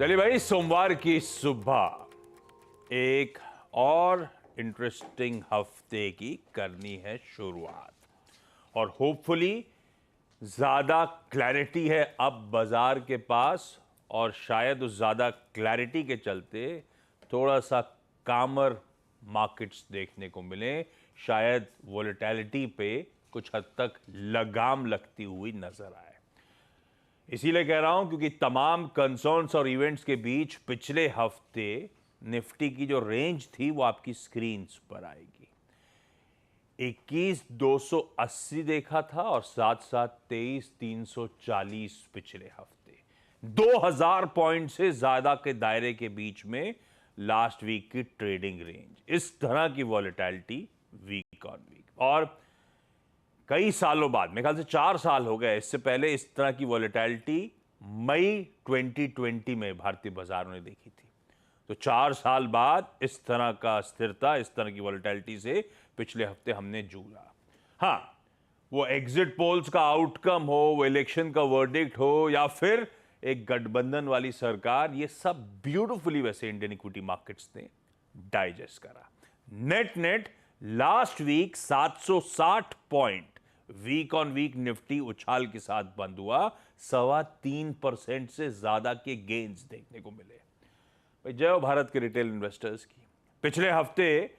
चलिए भाई, सोमवार की सुबह एक और इंटरेस्टिंग हफ्ते की करनी है शुरुआत और होपफुली ज़्यादा क्लैरिटी है अब बाजार के पास और शायद उस ज़्यादा क्लैरिटी के चलते थोड़ा सा कामर मार्केट्स देखने को मिले, शायद वोलेटिलिटी पे कुछ हद तक लगाम लगती हुई नजर आए। इसीलिए कह रहा हूं क्योंकि तमाम कंसर्न्स और इवेंट्स के बीच पिछले हफ्ते निफ्टी की जो रेंज थी वो आपकी स्क्रीन्स पर आएगी। 21,280 देखा था और साथ साथ 23,340 पिछले हफ्ते। 2000 पॉइंट से ज्यादा के दायरे के बीच में लास्ट वीक की ट्रेडिंग रेंज। इस तरह की वॉलेटिलिटी वीक ऑन वीक और कई सालों बाद, मेरे ख्याल से 4 साल हो गए, इससे पहले इस तरह की वॉलेटिलिटी मई 2020 में भारतीय बाजारों ने देखी थी। तो 4 साल बाद इस तरह का स्थिरता, इस तरह की वॉलेटिलिटी से पिछले हफ्ते हमने जूझा। हाँ, वो एग्जिट पोल्स का आउटकम हो, वो इलेक्शन का वर्डिक्ट हो या फिर एक गठबंधन वाली सरकार, ये सब ब्यूटिफुली वैसे इंडियन इक्विटी मार्केट्स ने डाइजेस्ट करा। Net net last week 760 point week on week Nifty उछाल के साथ बंद हुआ। 3.25% से ज्यादा के गेन्स देखने को मिले। भाई जय हो भारत के रिटेल इन्वेस्टर्स की। पिछले हफ्ते,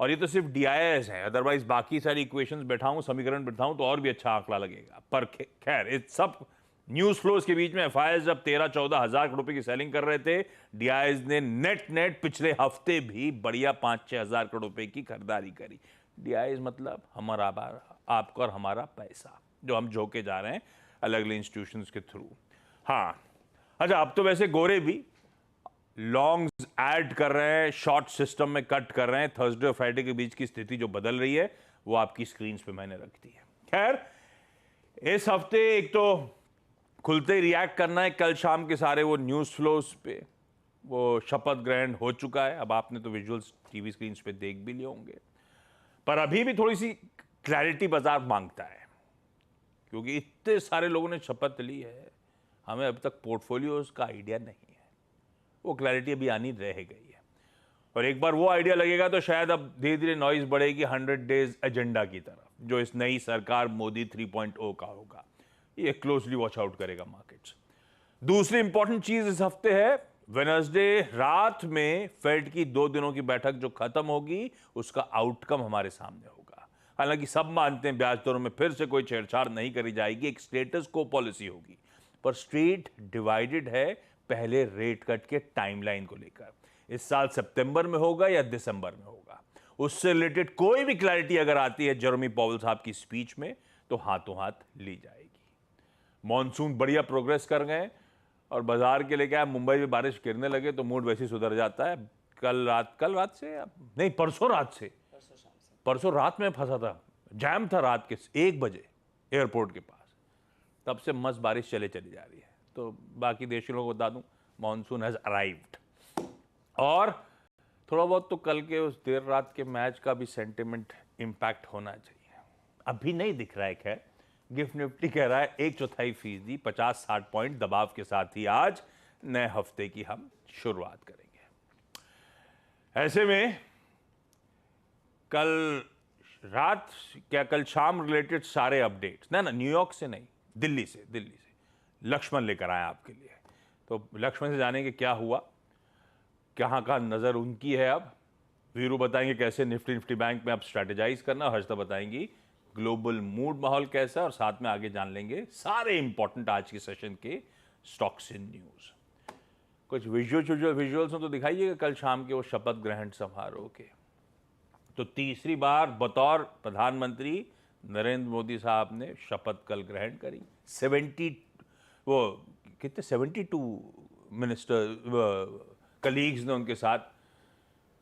और ये तो सिर्फ डीआईएस हैं, अदरवाइज बाकी सारी इक्वेशंस बैठाऊं, समीकरण बैठाऊं तो और भी अच्छा आंकड़ा लगेगा। पर खैर, इस सब न्यूज फ्लोज के बीच में एफआईआई जब 13-14 हजार करोड़ रुपए की सेलिंग कर रहे थे, डीआईएस ने नेट नेट पिछले हफ्ते भी बढ़िया 5-6 हजार करोड़ रुपए की खरीदारी करी। डीआईएस मतलब हमारा, आपका और हमारा पैसा जो हम झोंके जा रहे हैं अलग अलग इंस्टीट्यूशंस के थ्रू। हाँ, अच्छा, अब तो वैसे गोरे भी लॉन्ग्स ऐड कर रहे हैं, शॉर्ट सिस्टम में कट कर रहे हैं। थर्सडे और फ्राइडे के बीच की स्थिति जो बदल रही है वो आपकी स्क्रीन पे मैंने रख दी है। खैर, इस हफ्ते एक तो खुलते ही रिएक्ट करना है। कल शाम के सारे वो न्यूज फ्लोज पे वो शपथ ग्रहण हो चुका है। अब आपने तो विजुअल्स टीवी स्क्रीन पे देख भी लिए होंगे, पर अभी भी थोड़ी सी क्लैरिटी बाजार मांगता है क्योंकि इतने सारे लोगों ने शपथ ली है, हमें अभी तक पोर्टफोलियोज का आइडिया नहीं है। वो क्लैरिटी अभी आनी रह गई है और एक बार वो आइडिया लगेगा तो शायद अब धीरे धीरे नॉइज बढ़ेगी 100 डेज एजेंडा की तरफ, जो इस नई सरकार मोदी 3.0 का होगा। ये क्लोजली वॉच आउट करेगा मार्केट्स। दूसरी इंपॉर्टेंट चीज इस हफ्ते है, वेडनेसडे रात में फेड की 2 दिनों की बैठक जो खत्म होगी उसका आउटकम हमारे सामने होगा। हालांकि सब मानते हैं ब्याज दरों में फिर से कोई छेड़छाड़ नहीं करी जाएगी, एक स्टेटस को पॉलिसी होगी, पर स्ट्रीट डिवाइडेड है पहले रेट कट के टाइमलाइन को लेकर। इस साल सितंबर में होगा या दिसंबर में होगा, उससे रिलेटेड कोई भी क्लैरिटी अगर आती है जेरोमी पॉवेल साहब की स्पीच में तो हाथों हाथ ली जाएगी। मॉनसून बढ़िया प्रोग्रेस कर गए और बाजार के लिए क्या है, मुंबई में बारिश गिरने लगे तो मूड वैसे ही सुधर जाता है। कल रात से नहीं, परसों रात में फंसा था, जैम था रात के 1 बजे एयरपोर्ट के पास, तब से मस्त बारिश चली जा रही है। तो बाकी देश के लोगों को बता दूं, मॉनसून हैज अराइव्ड। और थोड़ा बहुत तो कल के उस देर रात के मैच का भी सेंटिमेंट इंपैक्ट होना चाहिए, अभी नहीं दिख रहा है। खैर, गिफ्ट निफ्टी कह रहा है 1/4% 50-60 पॉइंट दबाव के साथ ही आज नए हफ्ते की हम शुरुआत करेंगे। ऐसे में कल रात क्या कल शाम रिलेटेड सारे अपडेट्स ना न्यूयॉर्क से नहीं, दिल्ली से लक्ष्मण लेकर आए आपके लिए। तो लक्ष्मण से जानेंगे क्या हुआ, कहां का नजर उनकी है। अब वीरू बताएंगे कैसे निफ्टी बैंक में अब स्ट्रेटेजाइज करना, हर्षदा बताएंगी ग्लोबल मूड माहौल कैसा, और साथ में आगे जान लेंगे सारे इंपॉर्टेंट आज के सेशन के स्टॉक्स इन न्यूज। कुछ विजुअल्स तो दिखाइएगा कल शाम के वो शपथ ग्रहण समारोह के। तो तीसरी बार बतौर प्रधानमंत्री नरेंद्र मोदी साहब ने शपथ कल ग्रहण करी। 72 मिनिस्टर कलीग्स ने उनके साथ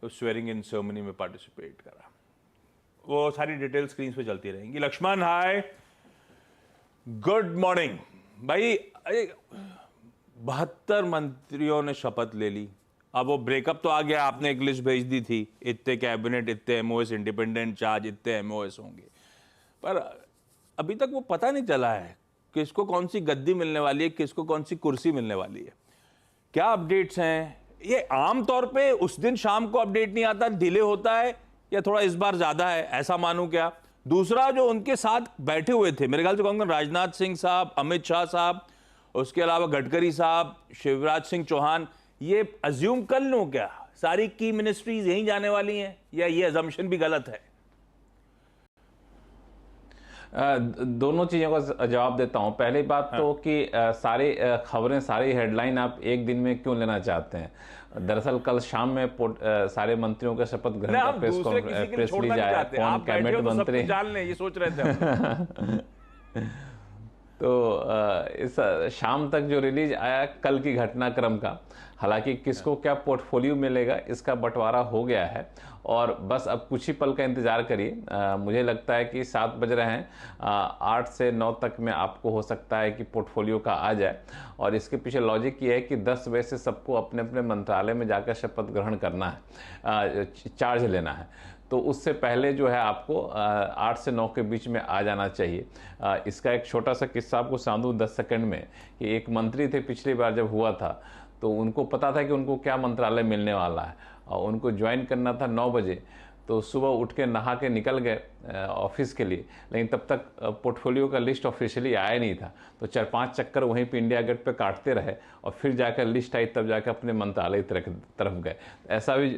स्वेरिंग इन सेरेमनी में पार्टिसिपेट करा। वो सारी डिटेल स्क्रीन पे चलती रहेंगी। लक्ष्मण हाय, गुड मॉर्निंग भाई। 72 मंत्रियों ने शपथ ले ली। अब वो ब्रेकअप तो आ गया, आपने एक लिस्ट भेज दी थी, इतने कैबिनेट, इतने एमओएस, इंडिपेंडेंट चार्ज, इतने एमओएस होंगे, पर अभी तक वो पता नहीं चला है किसको कौन सी गद्दी मिलने वाली है, किसको कौन सी कुर्सी मिलने वाली है। क्या अपडेट्स हैं? ये आम तौर पे उस दिन शाम को अपडेट नहीं आता, डिले होता है, या थोड़ा इस बार ज्यादा है, ऐसा मानूं क्या? दूसरा, जो उनके साथ बैठे हुए थे, मेरे ख्याल से कहूंगा राजनाथ सिंह साहब, अमित शाह साहब, उसके अलावा गडकरी साहब, शिवराज सिंह चौहान, ये अज्यूम कर लूं क्या सारी की मिनिस्ट्रीज यहीं जाने वाली हैं, या ये अजम्पशन भी गलत है? दोनों चीज़ों का जवाब देता हूं। पहली बात तो कि सारी खबरें, सारी हेडलाइन आप एक दिन में क्यों लेना चाहते हैं? दरअसल कल शाम में सारे मंत्रियों का शपथ ग्रहण का प्रेस ली जाए, कौन कैबिनेट मंत्री जान लें, ये सोच रहे थे तो इस शाम तक जो रिलीज आया कल की घटनाक्रम का, हालांकि किसको क्या पोर्टफोलियो मिलेगा इसका बंटवारा हो गया है और बस अब कुछ ही पल का इंतजार करिए। मुझे लगता है कि 7 बज रहे हैं, 8 से 9 तक में आपको हो सकता है कि पोर्टफोलियो का आ जाए। और इसके पीछे लॉजिक ये है कि 10 बजे से सबको अपने अपने मंत्रालय में जाकर शपथ ग्रहण करना है, चार्ज लेना है। तो उससे पहले जो है आपको 8 से 9 के बीच में आ जाना चाहिए। इसका एक छोटा सा किस्सा आपको सुनाऊं 10 सेकंड में, कि एक मंत्री थे पिछली बार जब हुआ था, तो उनको पता था कि उनको क्या मंत्रालय मिलने वाला है और उनको ज्वाइन करना था 9 बजे। तो सुबह उठ के नहा के निकल गए ऑफिस के लिए, लेकिन तब तक पोर्टफोलियो का लिस्ट ऑफिशियली आया नहीं था। तो 4-5 चक्कर वहीं पे इंडिया गेट पे काटते रहे और फिर जाकर लिस्ट आई, तब जाकर अपने मंत्रालय तरफ गए। ऐसा भी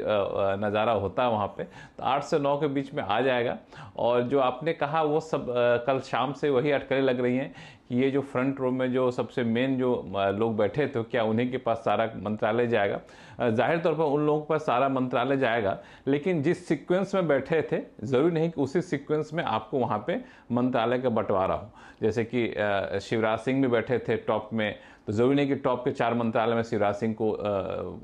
नज़ारा होता है वहाँ पे। तो 8 से 9 के बीच में आ जाएगा। और जो आपने कहा वो सब कल शाम से वही अटकलें लग रही हैं कि ये जो फ्रंट रो में जो सबसे मेन जो लोग बैठे थे, क्या उन्हीं के पास सारा मंत्रालय जाएगा? जाहिर तौर पर उन लोगों के पास सारा मंत्रालय जाएगा, लेकिन जिस सीक्वेंस में बैठे थे ज़रूरी नहीं कि उसी सीक्वेंस में आपको वहाँ पे मंत्रालय का बंटवारा हो। जैसे कि शिवराज सिंह भी बैठे थे टॉप में, तो ज़रूरी नहीं कि टॉप के 4 मंत्रालय में शिवराज सिंह को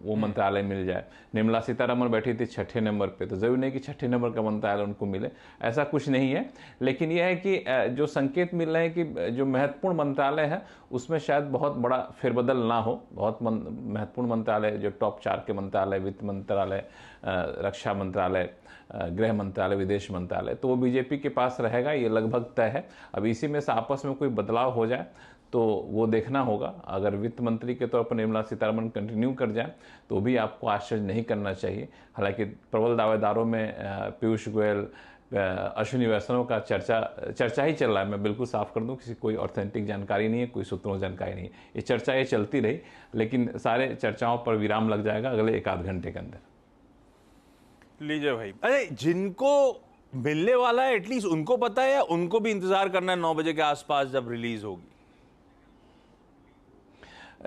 वो मंत्रालय मिल जाए। निर्मला सीतारमण बैठी थी 6ठे नंबर पे, तो ज़रूरी नहीं कि 6ठे नंबर का मंत्रालय उनको मिले, ऐसा कुछ नहीं है। लेकिन यह है कि जो संकेत मिल रहे हैं कि जो महत्वपूर्ण मंत्रालय है उसमें शायद बहुत बड़ा फेरबदल ना हो। बहुत महत्वपूर्ण मंत्रालय जो टॉप 4 के मंत्रालय, वित्त मंत्रालय, रक्षा मंत्रालय, गृह मंत्रालय, विदेश मंत्रालय, तो वो बीजेपी के पास रहेगा, ये लगभग तय है। अब इसी में से आपस में कोई बदलाव हो जाए तो वो देखना होगा। अगर वित्त मंत्री के तौर पर निर्मला सीतारमण कंटिन्यू कर जाए तो भी आपको आश्चर्य नहीं करना चाहिए। हालांकि प्रबल दावेदारों में पीयूष गोयल, अश्विनी वैष्णव का चर्चा ही चल रहा है। मैं बिल्कुल साफ कर दूं, किसी कोई ऑथेंटिक जानकारी नहीं है, कोई सूत्रों जानकारी नहीं है। ये चर्चा ये चलती रही, लेकिन सारे चर्चाओं पर विराम लग जाएगा अगले 1-8 घंटे के अंदर। लीजिए भाई, अरे जिनको मिलने वाला है एटलीस्ट उनको पता है, या उनको भी इंतजार करना है 9 बजे के आसपास जब रिलीज होगी?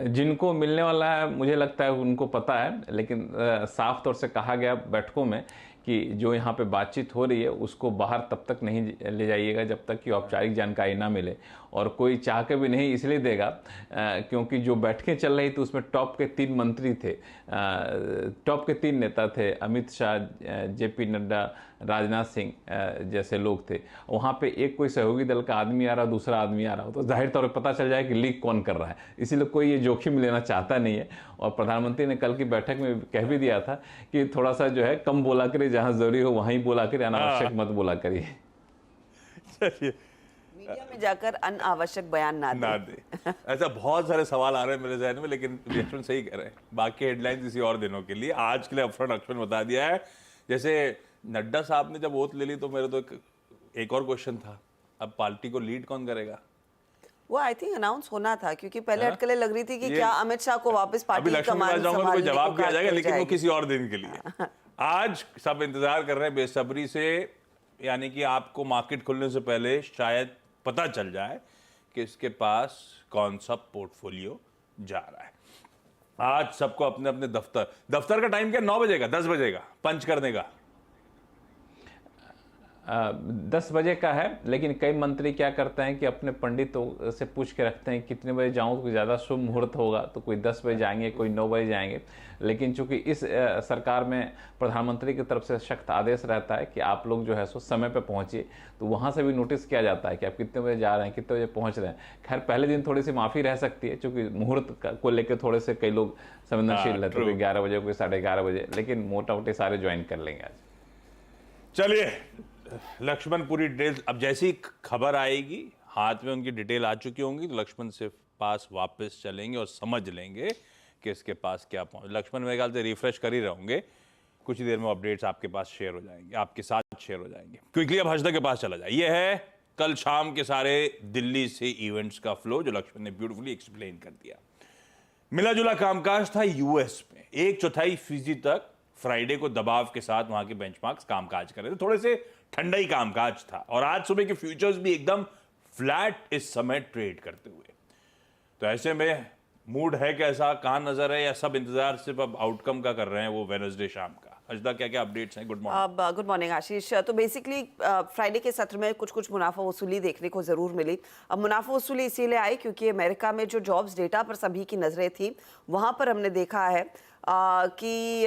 जिनको मिलने वाला है मुझे लगता है उनको पता है, लेकिन साफ तौर से कहा गया बैठकों में कि जो यहाँ पे बातचीत हो रही है उसको बाहर तब तक नहीं ले जाइएगा जब तक कि औपचारिक जानकारी ना मिले। और कोई चाह के भी नहीं इसलिए देगा क्योंकि जो बैठकें चल रही थी उसमें टॉप के 3 मंत्री थे, टॉप के 3 नेता थे, अमित शाह, जेपी नड्डा, राजनाथ सिंह जैसे लोग थे। वहाँ पे एक कोई सहयोगी दल का आदमी आ रहा, दूसरा आदमी आ रहा हो, तो जाहिर तौर पर पता चल जाए कि लीक कौन कर रहा है। इसीलिए कोई ये जोखिम लेना चाहता नहीं है। और प्रधानमंत्री ने कल की बैठक में कह भी दिया था कि थोड़ा सा जो है कम बोला करिए, जहाँ जरूरी हो वहीं बोला करिए, अनावश्यक मत बोला करिए। चलिए, मीडिया में जाकर अनावश्यक बयान ना दे। ऐसा बहुत सारे सवाल आ रहे हैं मेरे जहन में, लेकिन लक्ष्मण सही कह रहे हैं। बाकी हेडलाइंस किसी और दिनों के लिए, आज के लिए अपफ्रंट लक्ष्मण बता दिया है। जैसे नड्डा साहब ने जब वोट ले ली तो मेरे तो एक और क्वेश्चन था, अब पार्टी को लीड कौन करेगा? वो आई थिंक अनाउंस होना था, क्योंकि पहले अटकलें लग रही थी कि क्या अमित शाह को वापस पार्टी की कमान संभालने को जवाब दिया जाएगा, लेकिन वो किसी और दिन के लिए। आज सब इंतजार कर रहे हैं बेसब्री से, यानी कि आपको मार्केट खुलने से पहले शायद पता चल जाए कि इसके पास कौन सा पोर्टफोलियो जा रहा है। आज सबको अपने अपने दफ्तर का टाइम क्या, 9 बजे का, 10 बजे का पंच करने का? 10 बजे का है, लेकिन कई मंत्री क्या करते हैं कि अपने पंडितों से पूछ के रखते हैं कितने बजे जाऊं तो ज़्यादा शुभ मुहूर्त होगा, तो कोई 10 बजे जाएंगे, कोई 9 बजे जाएंगे। लेकिन चूंकि इस सरकार में प्रधानमंत्री की तरफ से सख्त आदेश रहता है कि आप लोग जो है सो समय पर पहुंचिए, तो वहां से भी नोटिस किया जाता है कि आप कितने बजे जा रहे हैं, कितने बजे पहुंच रहे हैं। खैर पहले दिन थोड़ी सी माफ़ी रह सकती है, चूँकि मुहूर्त को लेकर थोड़े से कई लोग संवेदनशील रहते, कोई 11 बजे, कोई 11:30 बजे, लेकिन मोटा मोटी सारे ज्वाइन कर लेंगे आज। चलिए लक्ष्मण पूरी डिटेल, अब जैसी खबर आएगी हाथ में उनकी डिटेल आ चुकी होंगी तो लक्ष्मण से पास वापस चलेंगे और समझ लेंगे किसके पास क्या पहुंच। लक्ष्मण मेरे ख्याल से रिफ्रेश कर ही रहोगे, कुछ ही देर में अपडेट्स आपके पास शेयर हो जाएंगे, आपके साथ शेयर हो जाएंगे। क्विकली अब हर्षदा के पास चला जाए। ये है कल शाम के सारे दिल्ली से इवेंट्स का फ्लो जो लक्ष्मण ने ब्यूटीफुली एक्सप्लेन कर दिया। मिला जुला कामकाज था यूएस में, 1/4% तक फ्राइडे को दबाव के साथ वहां के बेंचमार्क्स कामकाज कर रहे थे, थोड़े से ठंडा ही कामकाज था। और आज सुबह के फ्यूचर्स भी एकदम फ्लैट इस समय ट्रेड करते हुए। तो ऐसे में मूड है कैसा, कहां नजर है, या सब इंतजार सिर्फ अब आउटकम का कर रहे हैं वो वेडनेसडे शाम का। हर्षदा क्या क्या अपडेट्स हैं? Good morning. गुड मॉर्निंग आशीष। तो बेसिकली फ्राइडे के सत्र में कुछ मुनाफा वसूली देखने को जरूर मिली। अब मुनाफा वसूली इसीलिए आई क्योंकि अमेरिका में जो जॉब्स डेटा पर सभी की नजरें थी, वहां पर हमने देखा है कि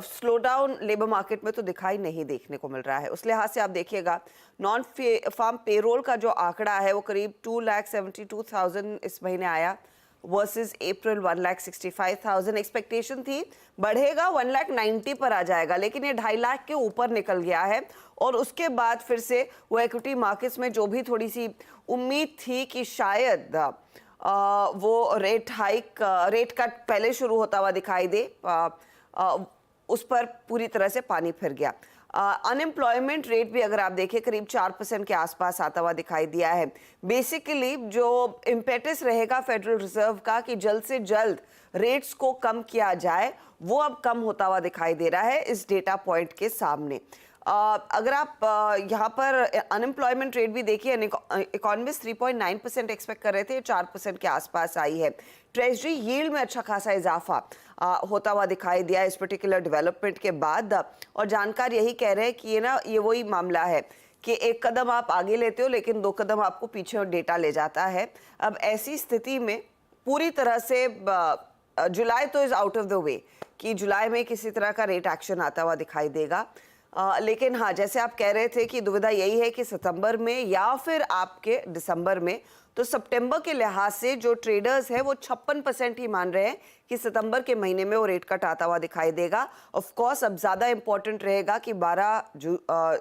स्लो डाउन लेबर मार्केट में तो दिखाई नहीं देखने को मिल रहा है। उस लिहाज से आप देखिएगा नॉन फार्म पेरोल का जो आंकड़ा है वो करीब 2,72,000 इस महीने आया वर्सेस अप्रैल 1,65,000। एक्सपेक्टेशन थी बढ़ेगा 1,90,000 पर आ जाएगा, लेकिन ये 2.5 लाख के ऊपर निकल गया है। और उसके बाद फिर से वो इक्विटी मार्केट्स में जो भी थोड़ी सी उम्मीद थी कि शायद वो रेट कट पहले शुरू होता हुआ दिखाई दे, उस पर पूरी तरह से पानी फिर गया। अनएम्प्लॉयमेंट रेट भी अगर आप देखें करीब 4% के आसपास आता हुआ दिखाई दिया है। बेसिकली जो इम्पेटस रहेगा फेडरल रिजर्व का कि जल्द से जल्द रेट्स को कम किया जाए, वो अब कम होता हुआ दिखाई दे रहा है इस डेटा पॉइंट के सामने। अगर आप यहाँ पर अनएम्प्लॉयमेंट रेट भी देखिए, इकोनॉमिस्ट 3.9% एक्सपेक्ट कर रहे थे, 4% के आसपास आई है। ट्रेजरी यील्ड में अच्छा खासा इजाफा होता हुआ दिखाई दिया इस पर्टिकुलर डेवलपमेंट के बाद। और जानकार यही कह रहे हैं कि ये वही मामला है कि एक कदम आप आगे लेते हो लेकिन 2 कदम आपको पीछे डेटा ले जाता है। अब ऐसी स्थिति में पूरी तरह से जुलाई तो is out of the way कि जुलाई में किसी तरह का रेट एक्शन आता हुआ दिखाई देगा। लेकिन हाँ, जैसे आप कह रहे थे कि दुविधा यही है कि सितंबर में या फिर आपके दिसंबर में, तो सितंबर के लिहाज से जो ट्रेडर्स हैं वो 56% ही मान रहे हैं कि सितंबर के महीने में वो रेट कट आता हुआ दिखाई देगा। ऑफ कोर्स अब ज़्यादा इंपॉर्टेंट रहेगा कि 12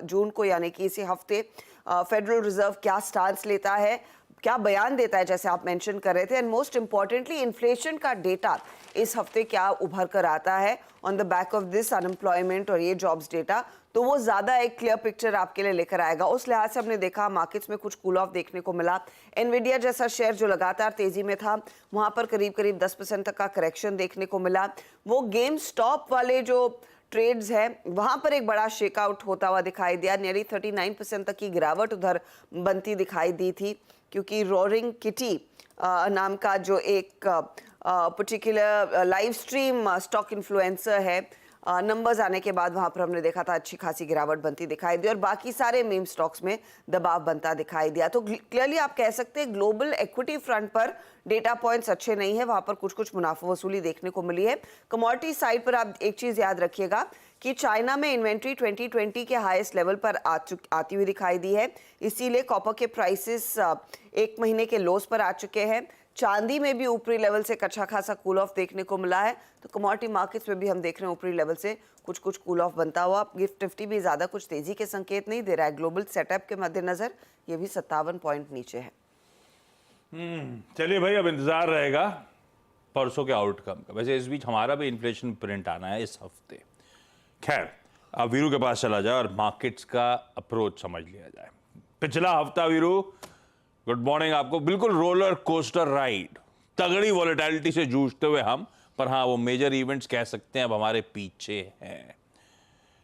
जून को यानी कि इसी हफ्ते फेडरल रिजर्व क्या स्टांस लेता है, क्या बयान देता है, जैसे आप मेंशन कर रहे थे। एंड मोस्ट इंपॉर्टेंटली इन्फ्लेशन का डेटा इस हफ्ते क्या उभर कर आता है on the back of this unemployment और ये जॉब्स डेटा, तो वो ज्यादा एक क्लियर पिक्चर आपके लिए लेकर आएगा। उस लिहाज से हमने देखा मार्केट्स में कुछ कूल ऑफ देखने को मिला। एनवीडिया जैसा शेयर जो लगातार तेजी में था, वहां पर करीब 10% तक का करेक्शन देखने को मिला। वो गेम स्टॉप वाले जो ट्रेड्स है वहां पर एक बड़ा शेकआउट होता हुआ दिखाई दिया। नियरली 39% तक की गिरावट उधर बनती दिखाई दी थी, क्योंकि रोरिंग किटी नाम का जो एक particular live stream stock influencer है, नंबर्स आने के बाद वहां पर हमने देखा था अच्छी खासी गिरावट बनती दिखाई दी और बाकी सारे मीम स्टॉक्स में दबाव बनता दिखाई दिया। तो क्लियरली आप कह सकते हैं ग्लोबल इक्विटी फ्रंट पर डेटा पॉइंट्स अच्छे नहीं है, वहां पर कुछ मुनाफा वसूली देखने को मिली है। कमोडिटी साइड पर आप एक चीज याद रखिएगा कि चाइना में इन्वेंट्री 2020 के हाईएस्ट लेवल पर आती हुई दिखाई दी है, इसीलिए कॉपर के प्राइसेस 1 महीने के लोस पर आ चुके हैं। चांदी में भी ऊपरी लेवल से अच्छा खासा कूल ऑफ देखने को मिला है। तो कमोडिटी मार्केट्स में भी हम देख रहे हैं ऊपरी लेवल से कुछ कूल ऑफ बनता हुआ। गिफ्ट 50 भी ज्यादा कुछ तेजी के संकेत नहीं दे रहा है। ग्लोबल सेटअप के मद्देनजर ये भी 57 पॉइंट नीचे है। चलिए भाई, अब इंतजार रहेगा परसों के आउटकम का। वैसे इस बीच हमारा भी इन्फ्लेशन प्रिंट आना है इस हफ्ते। खैर, अब वीरू के पास चला जाए और मार्केट्स का अप्रोच समझ लिया जाए। पिछला हफ्ता वीरू, गुड मॉर्निंग आपको। बिल्कुल रोलर कोस्टर राइड, तगड़ी वॉलेटिलिटी से जूझते हुए हम, पर हाँ वो मेजर इवेंट्स कह सकते हैं अब हमारे पीछे हैं।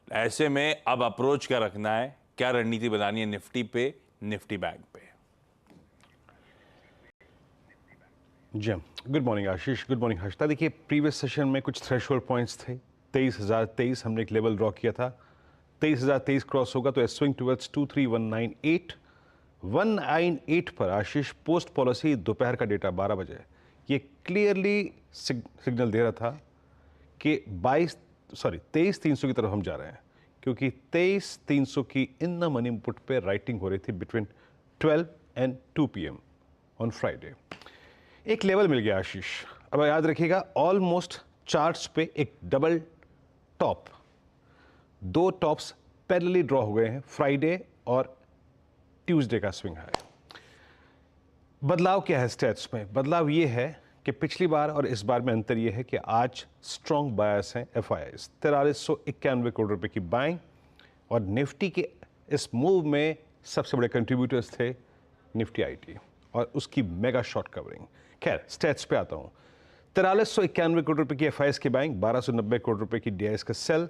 ऐसे में अब अप्रोच क्या रखना है, क्या रणनीति बनानी है निफ्टी पे, निफ्टी बैंक पे? जी गुड मॉर्निंग आशीष, गुड मॉर्निंग हर्षिता। देखिए प्रीवियस सेशन में कुछ थ्रेशोल्ड पॉइंट्स थे। 23,023 हमने एक लेवल ड्रॉ किया था। 23,023 क्रॉस होगा तो स्विंग टुवर्ड्स 23,198 198 पर आशीष पोस्ट पॉलिसी दोपहर का डेटा 12 बजे ये क्लियरली सिग्नल दे रहा था कि 23,300 की तरफ हम जा रहे हैं, क्योंकि 23,300 की इन द मनी पुट पे राइटिंग हो रही थी between 12 and 2 PM on Friday. एक लेवल मिल गया आशीष। अब याद रखिएगा ऑलमोस्ट चार्ट्स पे एक double top, 2 tops parallelly draw हो गए हैं, फ्राइडे और ट्यूसडे का स्विंग हाई। बदलाव क्या है स्टेट्स में? बदलाव ये है कि पिछली बार और इस बार में अंतर यह है कि आज स्ट्रॉन्ग बायर्स हैं FIIs। 4391 करोड़ रुपए की बाइंग, और निफ्टी के इस मूव में सबसे बड़े कंट्रीब्यूटर्स थे निफ्टी IT और उसकी मेगा शॉर्ट कवरिंग। खैर स्टैट्स पे आता हूँ। 4391 करोड़ रुपए की FIIs की बाइंग, 1290 करोड़ रुपए की DIs का सेल।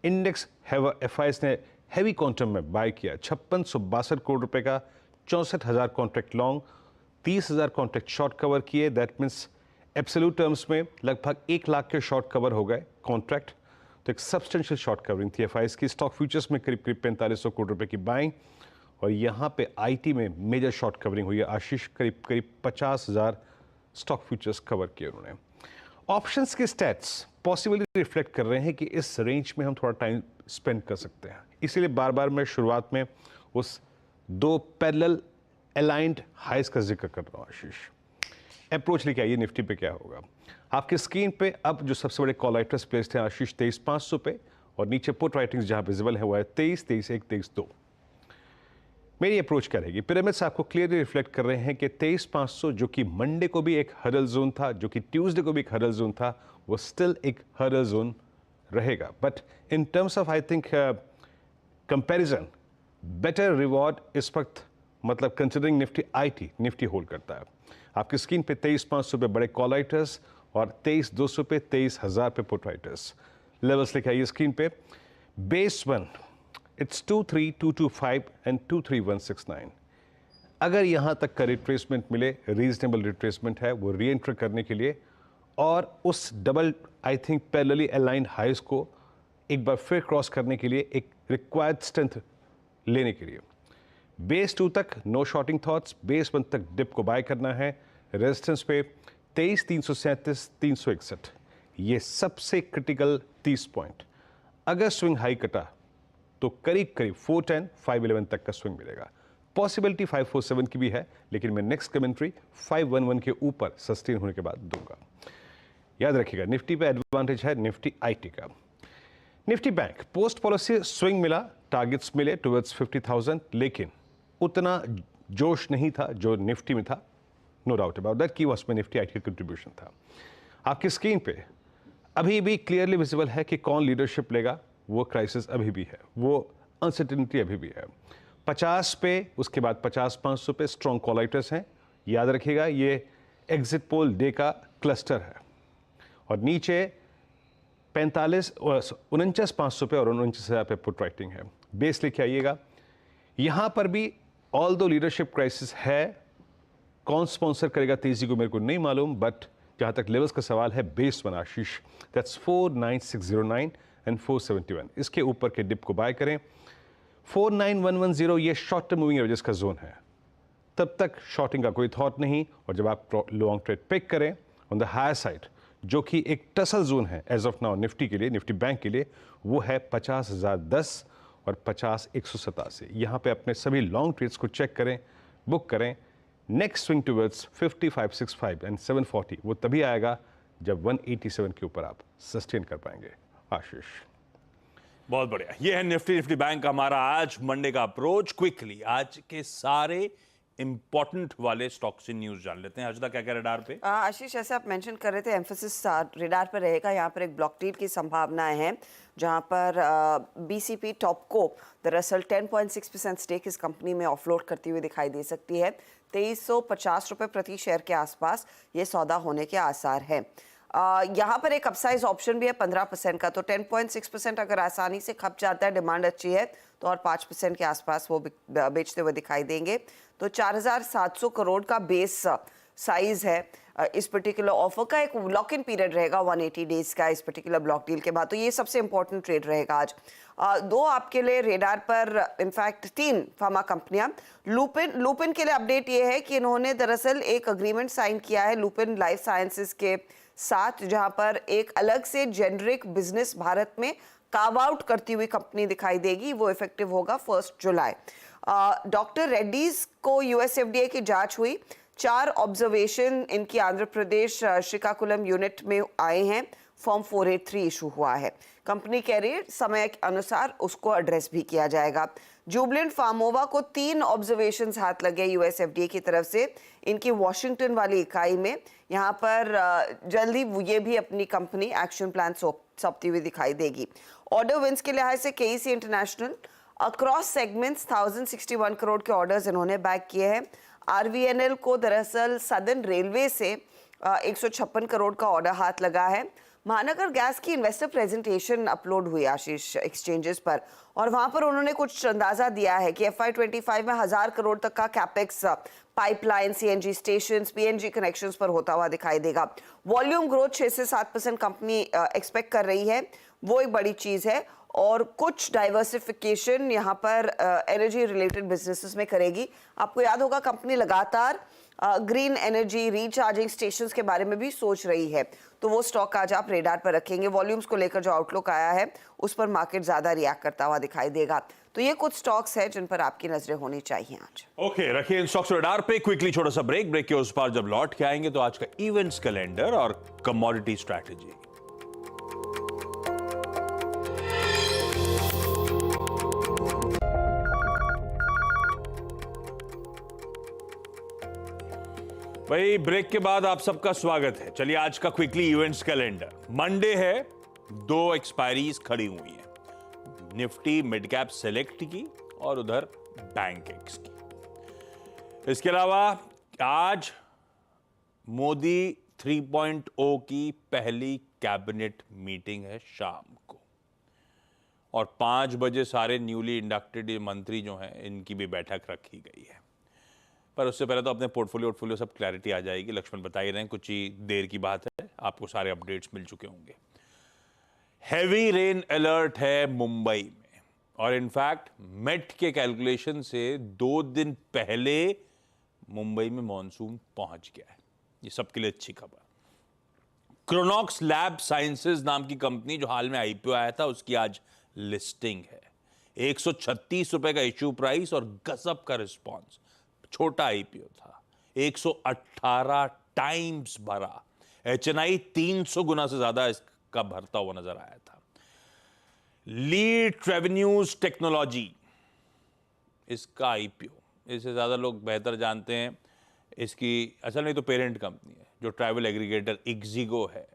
इंडेक्स FIIs ने हैवी क्वांटम में बाय किया, 5662 करोड़ रुपए का 64,000 contract long, 30,000 contract short cover किए। दैट मीन्स एब्सोल्यूट टर्म्स में लगभग 1 लाख के शॉर्ट कवर हो गए कॉन्ट्रैक्ट। तो एक सब्सटेंशियल शॉर्ट कवरिंग थी FIIs की। स्टॉक फ्यूचर्स में करीब करीब 4500 करोड़ रुपए की बाइंग, और यहाँ पे IT में मेजर शॉर्ट कवरिंग हुई है। आशीष करीब करीब 50,000 स्टॉक फ्यूचर्स कवर किए उन्होंने। ऑप्शंस के स्टैट्स पॉसिबली रिफ्लेक्ट कर रहे हैं कि इस रेंज में हम थोड़ा टाइम स्पेंड कर सकते हैं, इसीलिए बार बार मैं शुरुआत में उस 2 पैरेलल अलाइंड हाइस का जिक्र कर रहा हूँ। आशीष अप्रोच लेके आइए निफ्टी पे क्या होगा। आपकी स्क्रीन पे अब जो सबसे बड़े कॉल राइटर्स प्लेस्ड हैं आशीष 23,500 पे, और नीचे पुट राइटिंग्स जहां विजिबल है वो है 23, 23, 1, 23, 2। मेरी अप्रोच क्या रहेगी? पिरामिड्स आपको क्लियरली रिफ्लेक्ट कर रहे हैं कि 23,500 जो कि मंडे को भी एक हर्डल जोन था, जो कि ट्यूसडे को भी एक हर्डल जोन था, वो स्टिल एक हर्डल जोन रहेगा। But in terms of I think comparison better reward इस वक्त, मतलब considering Nifty IT, Nifty hold करता है। आपकी स्क्रीन पे 23,500 पे बड़े कॉल राइटर्स और 23,200 पे 23,000 पे पुट राइटर्स। लेवल्स लिखे आइए स्क्रीन पे। Base 1 it's 23,225 and 23,169। अगर यहाँ तक का रिट्रेसमेंट मिले, रीजनेबल रिट्रेसमेंट है वो री एंटर करने के लिए, और उस double I think parallelly aligned हाइस को एक बार फिर क्रॉस करने के लिए एक रिक्वायर्ड स्ट्रेंथ लेने के लिए। बेस 2 तक नो शॉर्टिंग थॉट्स, बेस 1 तक डिप को बाय करना है। रेजिस्टेंस पे 23,337, 361, ये सबसे क्रिटिकल 30 पॉइंट। अगर स्विंग हाई कटा तो करीब करीब 410, 511 तक का स्विंग मिलेगा। पॉसिबिलिटी 547 की भी है, लेकिन मैं नेक्स्ट कमेंट्री 511 के ऊपर सस्टेन होने के बाद दूंगा। याद रखिएगा निफ्टी पे एडवांटेज है निफ्टी IT का। Nifty bank post policy swing मिला, टारगेट्स मिले टुवर्ड्स 50,000, लेकिन उतना जोश नहीं था जो निफ्टी में था। नो डाउट अबाउट दैट कि उसमें निफ्टी IT का कंट्रीब्यूशन था। आपकी स्क्रीन पे अभी भी क्लियरली विजिबल है कि कौन लीडरशिप लेगा। वो क्राइसिस अभी भी है, वो अनसर्टेनिटी अभी भी है। 50 पे, उसके बाद 50,500 पे स्ट्रॉन्ग कॉल राइटर्स हैं। याद रखिएगा ये एग्जिट पोल डे का क्लस्टर है, और नीचे 49,500 पे और 49,000 पे पुट राइटिंग है। बेस लिखे आइएगा। यहाँ पर भी ऑल दो लीडरशिप क्राइसिस है, कौन स्पॉन्सर करेगा तेजी को मेरे को नहीं मालूम, बट जहाँ तक लेवल्स का सवाल है बेस 1 आशीष दैट्स 49609 एंड 471, इसके ऊपर के डिप को बाय करें। 49110 ये शॉर्ट टर्म मूविंग एवरेजेस का जोन है, तब तक शॉर्टिंग का कोई थॉट नहीं। और जब आप लॉन्ग ट्रेड पिक करें ऑन द हायर साइड, जो कि एक टसल जोन है एज ऑफ नाउ निफ्टी के लिए, निफ्टी बैंक के लिए, वो है 50,010 और 50,187। यहाँ पे अपने सभी लॉन्ग ट्रेड्स को चेक करें, बुक करें। नेक्स्ट स्विंग टुवर्ड्स 5565 एंड 740 वो तभी आएगा जब 187 के ऊपर आप सस्टेन कर पाएंगे। आशीष बहुत बढ़िया, ये है निफ्टी बैंक का हमारा आज मंडे का अप्रोच। क्विकली आज के सारे इंपॉर्टेंट वाले स्टॉक्स इन न्यूज जान लेते हैं। हर्षदा क्या क्या रडार पे? आशीष जैसे आप मेंशन कर रहे थे एम्फेसिस रडार पर रहेगा। यहाँ पर एक ब्लॉक डील की संभावनाएं हैं, जहाँ पर BCP टॉपको दरअसल 10.6% स्टेक इस कंपनी में ऑफलोड करती हुई दिखाई दे सकती है। 2350 रुपये प्रति शेयर के आसपास ये सौदा होने के आसार हैं। यहाँ पर एक अपसाइज ऑप्शन भी है 15% का, तो 10.6% अगर आसानी से खप जाता है, डिमांड अच्छी है, तो और 5% के आसपास वो बेचते हुए दिखाई देंगे। तो 4,700 करोड़ का बेस साइज है इस पर्टिकुलर ऑफर का। एक लॉक इन पीरियड रहेगा 180 डेज का इस पर्टिकुलर ब्लॉक डील के बाद, तो ये सबसे इंपॉर्टेंट ट्रेड रहेगा आज। दो आपके लिए रेडार पर, इनफैक्ट 3 फार्मा कंपनियां। लुपिन के लिए अपडेट ये है कि इन्होंने दरअसल एक अग्रीमेंट साइन किया है लुपिन लाइफ साइंसेज के साथ, जहां पर एक अलग से जेनरिक बिजनेस भारत में कार्व आउट करती हुई कंपनी दिखाई देगी। वो इफेक्टिव होगा 1 जुलाई। डॉक्टर रेड्डीज को US FDA की जांच हुई। 4 ऑब्जर्वेशन इनकी आंध्र प्रदेश श्रीकाकुलम यूनिट में आए हैं। फॉर्म 483 इशू हुआ है। कंपनी कह रही है समय के अनुसार उसको एड्रेस भी किया जाएगा। जुबलेंट फार्मोवा को 3 ऑब्जर्वेशंस हाथ लगे यूएस एफडीए की तरफ से इनकी वॉशिंगटन वाली इकाई में। यहाँ पर जल्दी ये भी अपनी कंपनी एक्शन प्लान सौंपती हुई दिखाई देगी। ऑर्डर विंस के लिहाज से KEC international across segments 1061 crore के ऑर्डर्स इन्होंने बैग किए हैं। आरवीएनएल को दरअसल सदर्न रेलवे से 156 करोड़ का ऑर्डर हाथ लगा है। महानगर गैस की इन्वेस्टर प्रेजेंटेशन अपलोड हुई आशीष एक्सचेंजेस पर, और वहां पर उन्होंने कुछ अंदाजा दिया है कि FY25 में 1000 करोड़ तक का capex pipeline, CNG stations, PNG connections पर होता हुआ दिखाई देगा। वॉल्यूम ग्रोथ 6 से 7% कंपनी एक्सपेक्ट कर रही है, वो एक बड़ी चीज है। और कुछ डाइवर्सिफिकेशन यहाँ पर एनर्जी रिलेटेड बिजनेसेस में करेगी। आपको याद होगा कंपनी लगातार ग्रीन एनर्जी रीचार्जिंग स्टेशंस के बारे में भी सोच रही है, तो वो स्टॉक आज आप रेडार पर रखेंगे। वॉल्यूम्स को लेकर जो आउटलुक आया है उस पर मार्केट ज्यादा रिएक्ट करता हुआ दिखाई देगा। तो ये कुछ स्टॉक्स हैं जिन पर आपकी नजरें होनी चाहिए आज। ओके, रखिए इन स्टॉक्स रेडार पे। क्विकली छोटा सा ब्रेक के उस पार जब लौट के आएंगे तो आज का इवेंट्स कैलेंडर और कमोडिटी स्ट्रैटेजी। भाई ब्रेक के बाद आप सबका स्वागत है। चलिए आज का क्विकली इवेंट्स कैलेंडर। मंडे है, 2 एक्सपायरीज खड़ी हुई हैं, निफ्टी मिड कैप सेलेक्ट की और उधर बैंक एक्स की। इसके अलावा आज मोदी 3.0 की पहली कैबिनेट मीटिंग है शाम को, और 5 बजे सारे न्यूली इंडक्टेड मंत्री जो हैं इनकी भी बैठक रखी गई है। पर उससे पहले तो अपने पोर्टफोलियो सब क्लैरिटी आ जाएगी। लक्ष्मण बता ही रहे हैं, कुछ ही देर की बात है, आपको सारे अपडेट्स मिल चुके होंगे। हैवी रेन अलर्ट है मुंबई में, और इनफैक्ट मेट के कैलकुलेशन से 2 दिन पहले मुंबई में मॉनसून पहुंच गया है। ये सबके लिए अच्छी खबर। क्रोनॉक्स लैब साइंसेज नाम की कंपनी जो हाल में आईपीओ आया था, उसकी आज लिस्टिंग है। 136 रुपए का इश्यू प्राइस और गजब का रिस्पॉन्स। छोटा आईपीओ था, 118 टाइम्स भरा। एचएनआई 300 गुना से ज्यादा इसका भरता हुआ नजर आया था। लीड रेवेन्यूज टेक्नोलॉजी, इसका आईपीओ, इससे ज्यादा लोग बेहतर जानते हैं। इसकी असल में तो पेरेंट कंपनी है जो ट्रैवल एग्रीगेटर इग्जिगो है।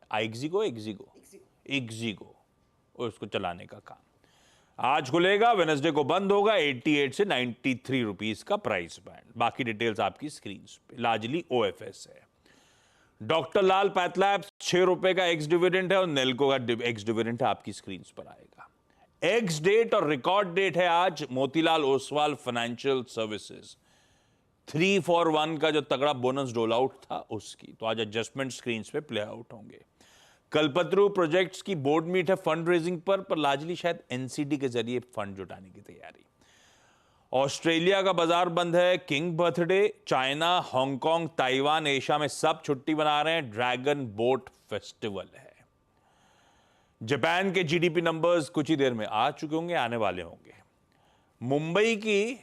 इग्जिगो उसको चलाने का काम। आज खुलेगा, वेडनेसडे को बंद होगा। 88 से 93 रुपीस का प्राइस बैंड। बाकी डिटेल्स आपकी स्क्रीन पे। लार्जली ओएफएस है। डॉक्टर लाल पैथलैब्स 6 रुपए का एक्स डिविडेंड है, और नेल्को का एक्स डिविडेंड है, आपकी स्क्रीन पर आएगा। एक्स डेट और रिकॉर्ड डेट है आज Motilal Oswal financial services 3 for 1 का जो तगड़ा बोनस डोल आउट था उसकी। तो आज एडजस्टमेंट स्क्रीन पे प्ले आउट होंगे। कल्पतरू प्रोजेक्ट्स की बोर्ड मीट है फंड रेजिंग पर लार्जली शायद एनसीडी के जरिए फंड जुटाने की तैयारी। ऑस्ट्रेलिया का बाजार बंद है, king birthday. China, Hong Kong, Taiwan, Asia में सब छुट्टी मना रहे हैं। ड्रैगन बोट फेस्टिवल है। जापान के जीडीपी नंबर्स कुछ ही देर में आ चुके होंगे, आने वाले होंगे। मुंबई की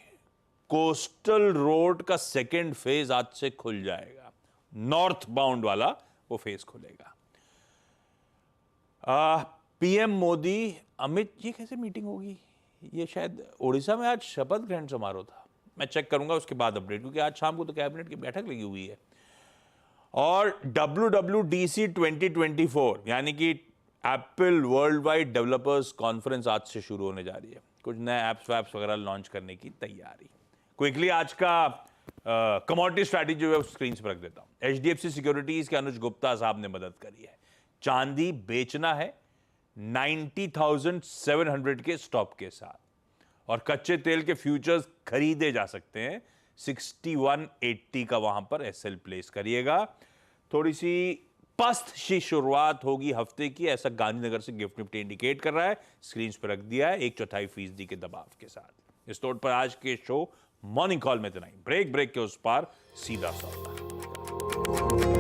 कोस्टल रोड का सेकेंड फेज आज से खुल जाएगा। नॉर्थ बाउंड वाला वो फेज खुलेगा। पीएम मोदी, अमित, ये कैसे मीटिंग होगी? ये शायद उड़ीसा में आज शपथ ग्रहण समारोह था। मैं चेक करूंगा उसके बाद अपडेट, क्योंकि आज शाम को तो कैबिनेट की बैठक लगी हुई है। और WWDC 2024 यानी कि Apple world wide developers conference आज से शुरू होने जा रही है। कुछ नए एप्स वैप्स वगैरह लॉन्च करने की तैयारी। क्विकली आज का कमोडिटी स्ट्रैटेजी जो है स्क्रीन पर रख देता हूं। HDFC सिक्योरिटीज के अनुज गुप्ता साहब ने मदद करी है। चांदी बेचना है 90,700 के स्टॉप के साथ, और कच्चे तेल के फ्यूचर्स खरीदे जा सकते हैं 6180 का, वहां पर एसएल प्लेस करिएगा। थोड़ी सी पस्त सी शुरुआत होगी हफ्ते की, ऐसा गांधीनगर से गिफ्ट निफ्टी इंडिकेट कर रहा है। स्क्रीन पर रख दिया है 1/4% के दबाव के साथ। इस नोट पर आज के शो मॉर्निंग कॉल में इतना ही। ब्रेक के उस पार सीधा सौदा।